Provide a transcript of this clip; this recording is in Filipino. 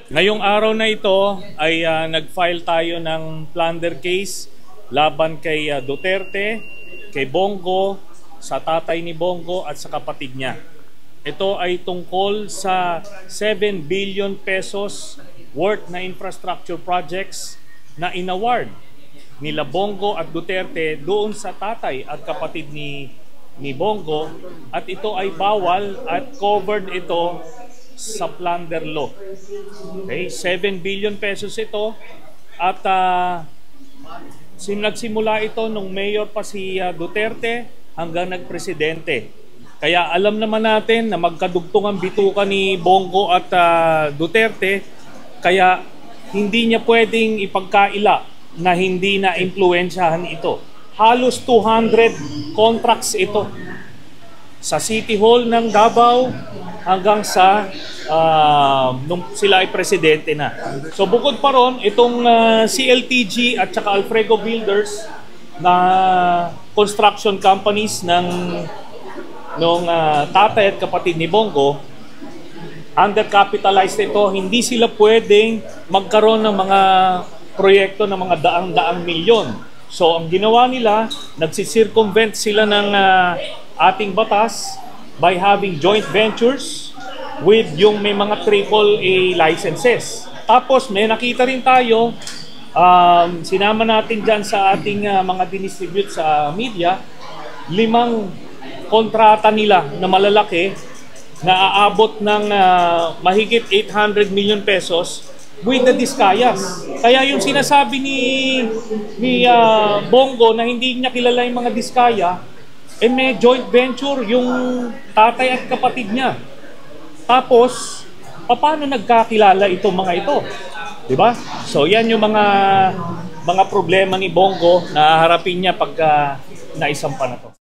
Ngayong araw na ito ay nag-file tayo ng plunder case laban kay Duterte, kay Bongo, sa tatay ni Bongo at sa kapatid niya. Ito ay tungkol sa 7 billion pesos worth na infrastructure projects na inaward nila Bongo at Duterte doon sa tatay at kapatid ni Bongo, at ito ay bawal at covered ito sa plunder law. Okay, 7 billion pesos ito at nagsimula ito nung mayor pa si Duterte hanggang nagpresidente. Kaya alam naman natin na magkadugtong ang bituka ni Bongo at Duterte, kaya hindi niya pwedeng ipagkaila na hindi na impluwensyahan ito. Halos 200 contracts ito sa City Hall ng Davao hanggang sa nung sila ay presidente na. So bukod pa ron, itong CLTG at saka Alfredo Builders na construction companies ng tatay at kapatid ni Bongo, undercapitalized ito. Hindi sila pwedeng magkaroon ng mga proyekto ng mga daang-daang milyon. So ang ginawa nila, nagsisircumvent sila ng ating batas by having joint ventures with yung may mga AAA licenses. Tapos may nakita rin tayo, sinama natin dyan sa ating mga dinistribute sa media, 5 kontrata nila na malalaki na aabot ng mahigit 800 million pesos with the Discayas. Kaya yung sinasabi ni Bongo na hindi niya kilala yung mga Discaya, may joint venture yung tatay at kapatid niya. Tapos, paano nagkakilala itong mga ito? Diba? So yan yung mga problema ni Bongo na harapin niya pagka naisampa na to.